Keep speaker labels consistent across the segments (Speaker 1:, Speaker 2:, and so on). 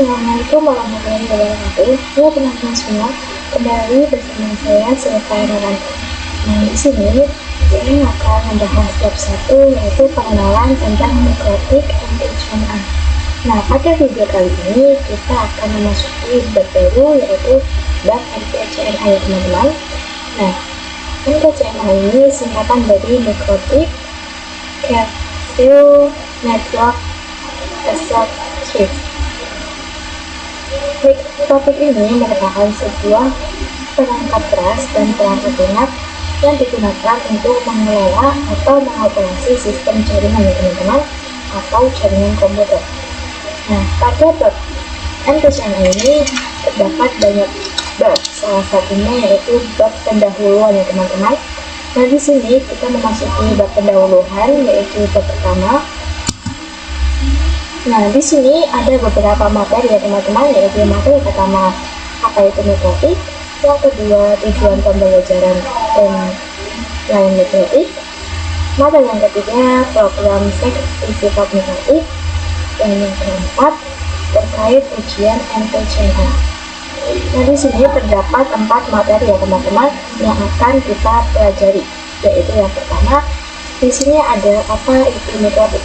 Speaker 1: Assalamualaikum warahmatullahi wabarakatuh. Ya teman-teman semua, kembali bersama saya Silva Irawanti. Nah, di sini ini akan membahas bab 1, yaitu pengenalan tentang mikrotik MTCNA. Nah, pada video kali ini kita akan memasuki bab baru, yaitu bab MTCNA ya teman-teman. Nah, MTCNA ini singkatan dari Microtik Capsule Network Associates. Topik ini merupakan sebuah perangkat keras dan perangkat lunak yang digunakan untuk mengelola atau mengoperasi sistem jaringan ya teman-teman, atau jaringan komputer. Nah, pada bab MTCNA ini terdapat banyak bab, salah satunya yaitu bab pendahuluan ya teman-teman. Nah, di sini kita memasuki bab pendahuluan, yaitu bab pertama. Nah, di sini ada beberapa materi ya teman-teman, yaitu materi pertama apa itu mikrotik, yang kedua tujuan pembelajaran dan lain mikrotik, materi yang ketiga program sertifikat mikrotik, dan yang keempat terkait ujian MTCNA. Nah, di sini terdapat 4 materi ya teman-teman yang akan kita pelajari, yaitu yang pertama di sini ada apa itu mikrotik.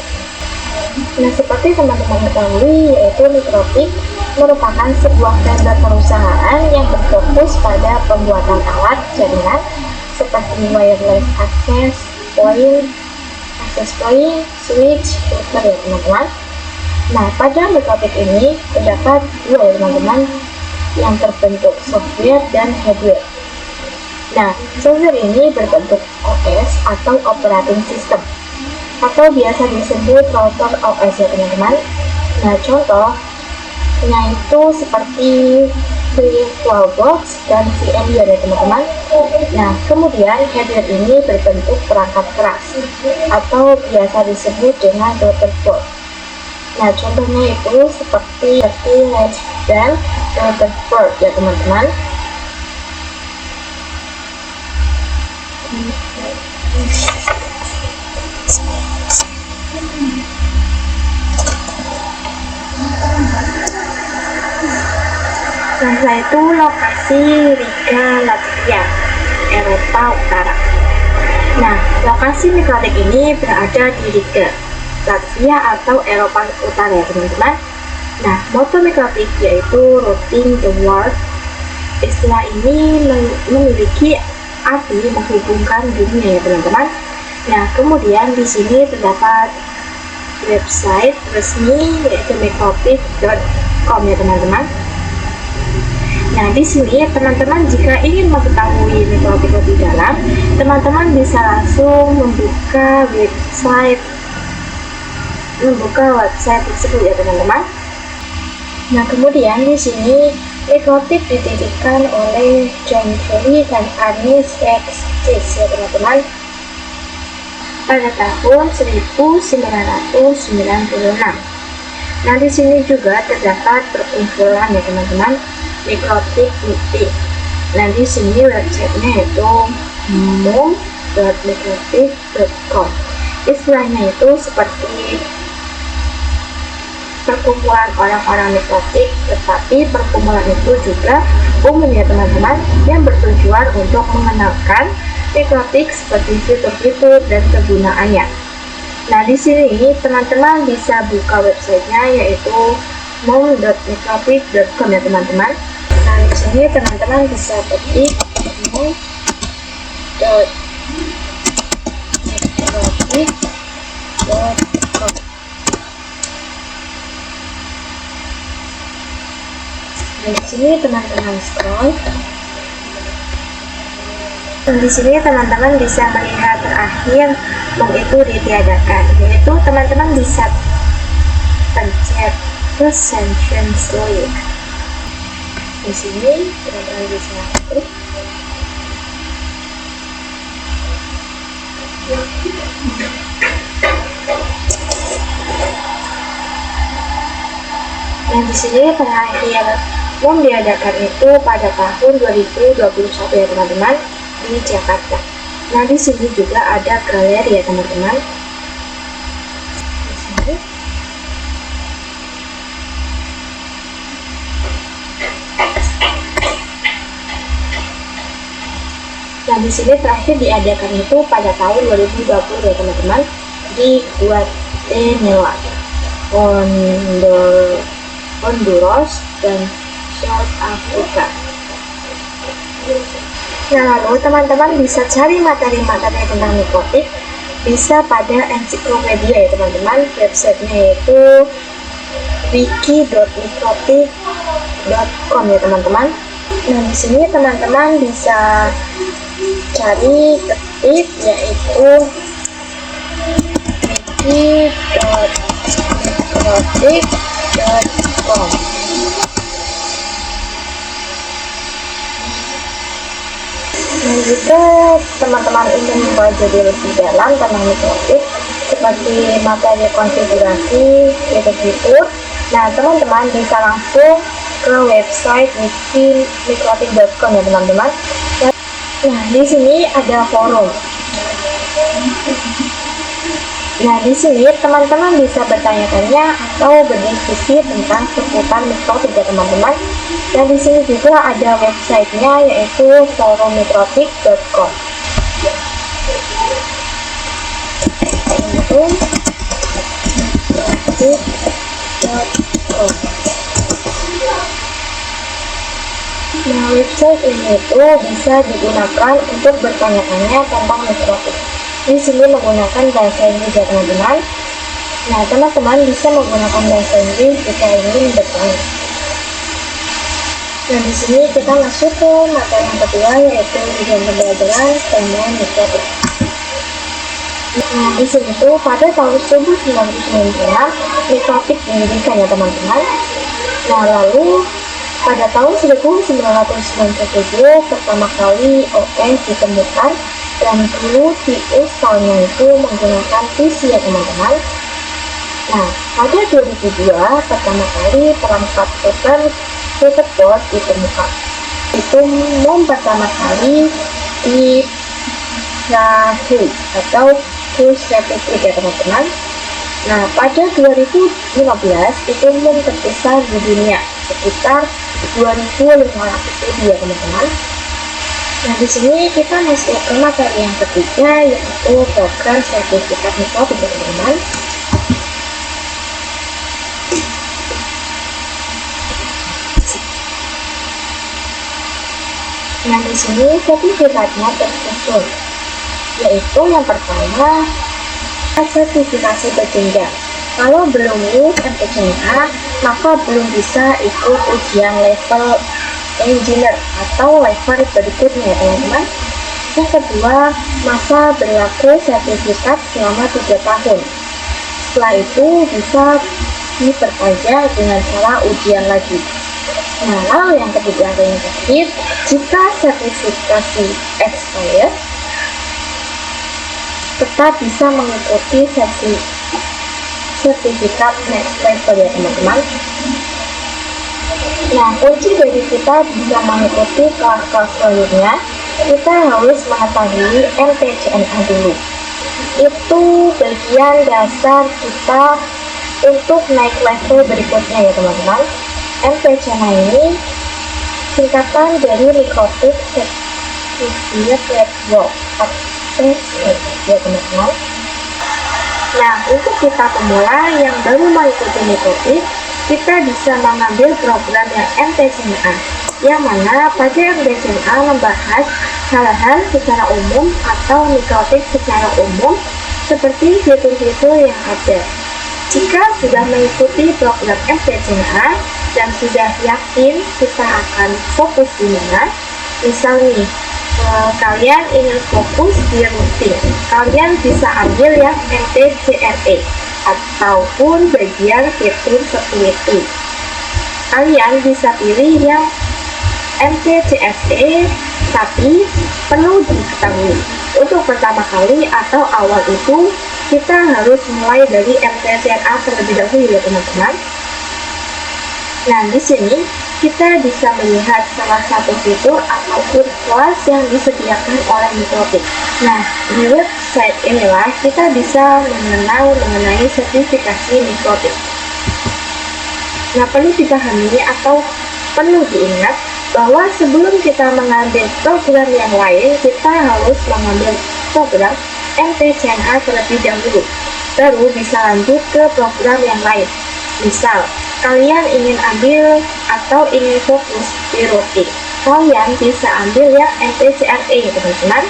Speaker 1: Nah, seperti teman-teman ketahui, yaitu mikrotik merupakan sebuah vendor perusahaan yang berfokus pada pembuatan alat jaringan seperti wireless access point, switch, router ya teman-teman. Nah, pada mikrotik ini terdapat dua ya teman-teman, yang terbentuk software dan hardware. Nah, software ini berbentuk OS atau operating system, atau biasa disebut router OS ya teman-teman. Nah, contohnya itu seperti VirtualBox dan VMware ya teman-teman. Nah, kemudian hardware ini berbentuk perangkat keras atau biasa disebut dengan routerboard. Nah, contohnya itu seperti latch dan routerboard ya teman-teman. Setelah itu lokasi Riga, Latvia, Eropa Utara. Nah, lokasi mikrotik ini berada di Riga, Latvia atau Eropa Utara ya teman-teman. Nah, moto mikrotik yaitu routing the world. Istilah ini memiliki arti menghubungkan dunia ya teman-teman. Nah, kemudian di sini terdapat website resmi yaitu mikrotik.com ya teman-teman. Nah, di sini teman-teman jika ingin mengetahui mikrotik lebih dalam, teman-teman bisa langsung membuka website tersebut ya teman-teman. Nah, kemudian di sini mikrotik didirikan oleh John Kelly dan Ernest X. Chase ya teman-teman pada tahun 1996. Nah, di sini juga terdapat perkumpulan ya teman-teman, Mikrotik Meeting. Nah, di sini websitenya itu moom.mikrotik.com. Istilahnya itu seperti perkumpulan orang-orang mikrotik, tetapi perkumpulan itu juga umum ya teman-teman, yang bertujuan untuk mengenalkan mikrotik seperti fitur-fitur dan kegunaannya. Nah, di sini teman-teman bisa buka websitenya yaitu moom.mikrotik.com ya teman-teman. Nah, di sini teman-teman bisa ketik moom.mikrotik.com. Nah, di sini teman-teman scroll. Dan di sini teman-teman bisa melihat terakhir Moom itu ditiadakan, yaitu teman-teman bisa pencet Sessions link. Di sini teman-teman bisa klik. Yang di sini terakhir Moom diadakan itu pada tahun 2021 ya teman-teman, di Jakarta. Nah, di sini juga ada galeri ya teman-teman. Di sini Nah, di sini terakhir diadakan itu pada tahun 2020 ya teman-teman, di Guatemala, Honduras, dan South Africa. Nah, lalu teman-teman bisa cari materi-materi tentang nikotik bisa pada ensiklopedia ya teman-teman. Websitenya yaitu wiki.nikotik.com ya teman-teman. Nah, di sini teman-teman bisa cari ketik yaitu wiki.nikotik.com. Nah, jika teman-teman ingin mempelajari lebih dalam tentang nikotik seperti materi konfigurasi fitur-fitur, nah teman-teman bisa langsung ke website wiki.nikotik.com ya teman-teman. Nah, di sini ada forum. Nah, di sini teman-teman bisa bertanya-tanya atau berdiskusi tentang seputar nikotik ya teman-teman. Dan di sini juga ada websitenya yaitu forumnikotik.com. Nah, website ini itu bisa digunakan untuk bertanya-tanya tentang nikotik. Di sini menggunakan bahasa Inggris ya teman-teman. Nah, teman-teman bisa menggunakan bahasa Inggris jika ingin bertanya. Nah, di sini kita masuk ke materi yang kedua yaitu tujuan pembelajaran tema nikotik. Nah, di sini tuh pada tahun 1996 nikotik didirikan ya teman-teman. Nah, lalu pada tahun 1997 pertama kali OS ditemukan dan dulu diinstalnya itu menggunakan PC ya teman-teman. Nah, pada 2002 pertama kali perangkat Paperboard ditemukan. Itu pertama kali di Yahoo atau Push Certificate ya teman-teman. Nah, pada 2015 itu terbesar di dunia sekitar 2.500 ya teman-teman. Nah, di sini kita masuk ke materi yang ketiga yaitu program sertifikat nikotik ya teman-teman. Nah, di sini sertifikatnya tersusun, yaitu yang pertama sertifikasi berjenjang. Kalau belum lulus MTCNA, maka belum bisa ikut ujian level engineer atau level berikutnya ya teman-teman. Yang kedua, masa berlaku sertifikat selama 3 tahun. Setelah itu bisa diperpanjang dengan cara ujian lagi. Nah, lalu yang ketiga dan yang terakhir, jika sertifikasi expired, tetap bisa mengikuti sesi sertifikat next level ya teman-teman. Nah, kunci dari kita bisa mengikuti kelas-kelas selanjutnya, kita harus mengetahui MTCNA dulu. Itu bagian dasar kita untuk naik level berikutnya ya teman-teman. MTCNA ini singkatan dari Nikotik Certificate Network atau ya teman-teman. Nah, untuk kita pemula yang baru mengikuti nikotik, kita bisa mengambil program yang MTCNA, yang mana pada MTCNA membahas hal-hal secara umum atau nikotik secara umum seperti fitur-fitur yang ada. Jika sudah mengikuti program MTCNA dan sudah yakin kita akan fokus di mana, misal nih, kalian ingin fokus di routing, kalian bisa ambil yang MTCRE ataupun bagian fitur security. Kalian bisa pilih yang MTCSE, tapi perlu diketahui untuk pertama kali atau awal itu kita harus mulai dari MTCNA terlebih dahulu ya teman-teman. Nah, di sini kita bisa melihat salah satu fitur ataupun kelas yang disediakan oleh Nikotik. Nah, di website inilah kita bisa mengenal mengenai sertifikasi Nikotik. Nah, perlu dipahami atau perlu diingat, bahwa sebelum kita mengambil program yang lain, kita harus mengambil program MTCNA terlebih dahulu, baru bisa lanjut ke program yang lain. Misal, kalian ingin ambil atau ingin fokus di routing, kalian bisa ambil yang MTCRA, teman-teman.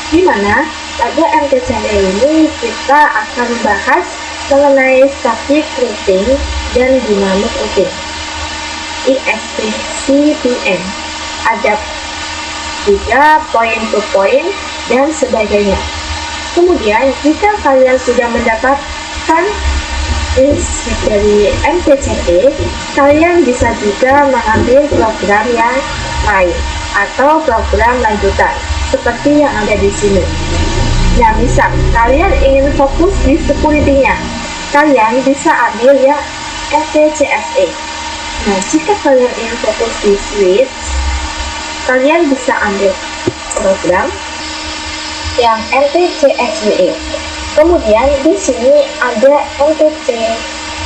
Speaker 1: Dimana pada MTCRA ini kita akan membahas mengenai static routing dan dynamic routing, ISP/CPM, ada juga point to point dan sebagainya. Kemudian jika kalian sudah mendapatkan basic dari MTCRA, kalian bisa juga mengambil program yang lain atau program lanjutan seperti yang ada di sini. Nah, misal kalian ingin fokus di security-nya, kalian bisa ambil yang MTCSA. Nah, jika kalian ingin fokus di switch, kalian bisa ambil program yang MTCSWA. Kemudian di sini ada MTC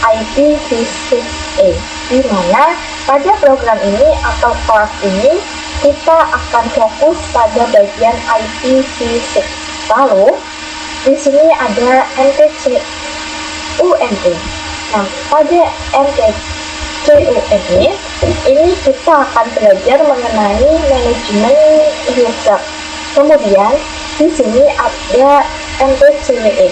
Speaker 1: IPv6A, di mana pada program ini atau kelas ini kita akan fokus pada bagian IPv6. Lalu di sini ada MTC UME. Nah, pada MTC UME ini kita akan belajar mengenai manajemen user. Kemudian di sini ada MTCWE.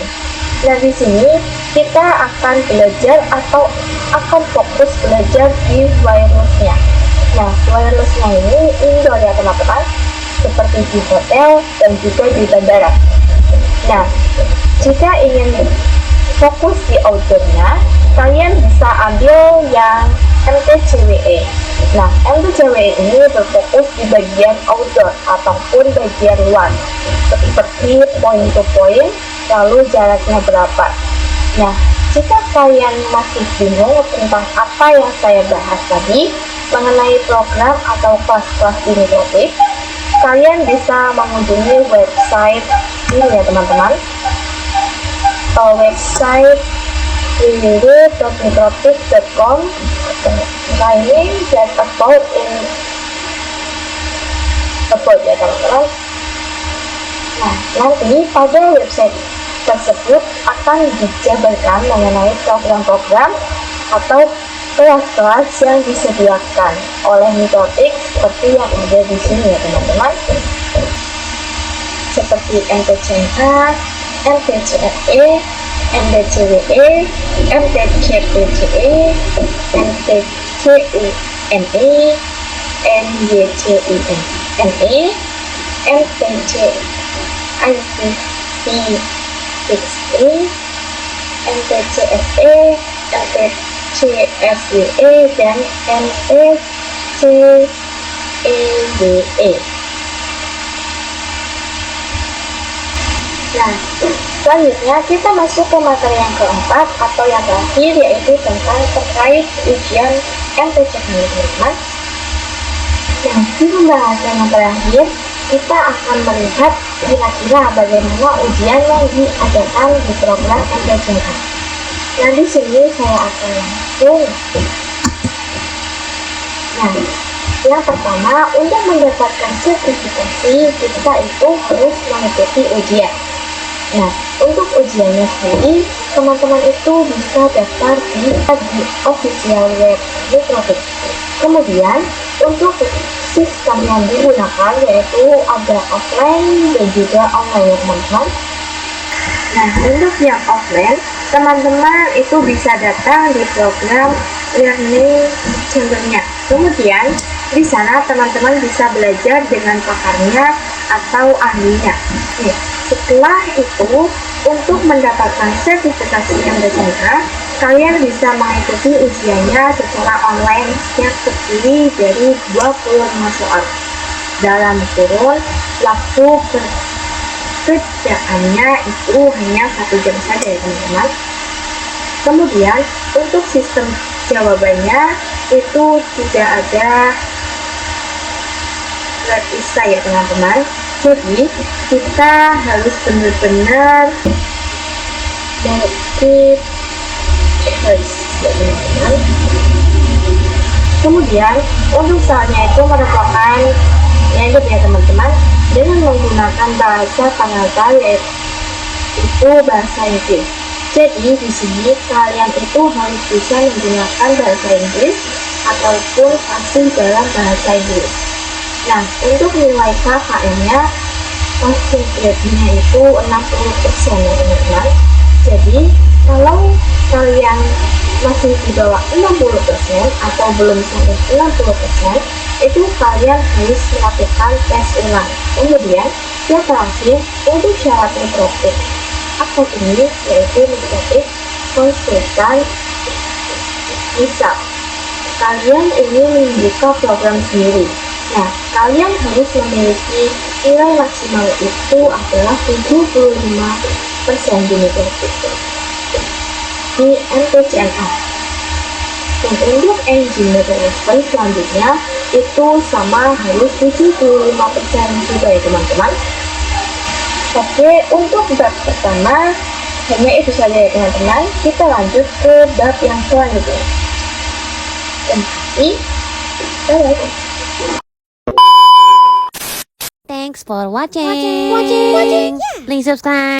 Speaker 1: Nah, di sini kita akan belajar atau akan fokus belajar di wirelessnya. Nah, wirelessnya ini indoor ya teman-teman, seperti di hotel dan juga di bandara. Nah, jika ingin fokus di outdoornya, kalian bisa ambil yang MTCWE. Nah, MTCWE ini berfokus di bagian outdoor ataupun bagian luar, seperti point to point, lalu jaraknya berapa. Nah, jika kalian masih bingung tentang apa yang saya bahas tadi mengenai program atau kelas-kelas di Mikrotik, kalian bisa mengunjungi website ini ya teman-teman, website www.mikrotik.com, training dan about ya teman-teman. Nah, nanti pada website tersebut akan dijabarkan mengenai program-program atau kelas-kelas yang disediakan oleh Mikrotik seperti yang ada di sini ya teman-teman, seperti MTCNA, MTCRE, MTCWE, MTCPCE, MTCUME, MYCUME, MTC IPv6A, MTCSE, MTCSWE, dan MTCEWE. Nah, selanjutnya kita masuk ke materi yang keempat atau yang terakhir, yaitu tentang terkait ujian MTCNA, teman-teman. Nah, di pembahasan yang terakhir kita akan melihat kira-kira bagaimana ujian yang diadakan di program MTCNA. Nah, di sini saya akan langsung. Nah, yang pertama, untuk mendapatkan sertifikasi kita itu harus mengikuti ujian. Nah, untuk ujiannya sendiri, teman-teman itu bisa daftar di official web Mikrotik. Kemudian, untuk sistem yang digunakan yaitu ada offline dan juga online ya teman-teman. Nah, untuk yang offline, teman-teman itu bisa datang di program learning chamber-nya. Kemudian, di sana teman-teman bisa belajar dengan pakarnya atau ahlinya. Nih, setelah itu, untuk mendapatkan sertifikasi MTCNA, kalian bisa mengikuti ujiannya secara online yang terdiri dari 25 soal dalam kurun waktu kerjaannya itu hanya 1 jam saja ya teman-teman. Kemudian untuk sistem jawabannya itu tidak ada terpisah ya teman-teman. Jadi kita harus benar-benar dari ya teman-teman. Kemudian untuk salnya itu merupakan yaitu ya teman-teman dengan menggunakan bahasa Kanada yaitu bahasa Inggris. Jadi di sini kalian itu harus bisa menggunakan bahasa Inggris ataupun fasih dalam bahasa Inggris. Nah, untuk nilai KKM-nya passing grade-nya itu 60% ya teman-teman. Jadi kalau kalian masih di bawah 60% atau belum sampai 60%, itu kalian harus melakukan tes ulang. Kemudian yang terakhir untuk syarat mikrotik akun ini yaitu mikrotik konsultan. Misal kalian ingin membuka program sendiri, nah kalian harus memiliki nilai maksimal itu adalah 75% di mikrotik di MTCNR. Dan untuk engineer level selanjutnya itu sama harus 75% juga ya teman-teman. Oke, untuk bab pertama hanya itu saja ya teman-teman. Kita lanjut ke bab yang selanjutnya. Terima kasih. Bye.
Speaker 2: Thanks for watching. Please subscribe.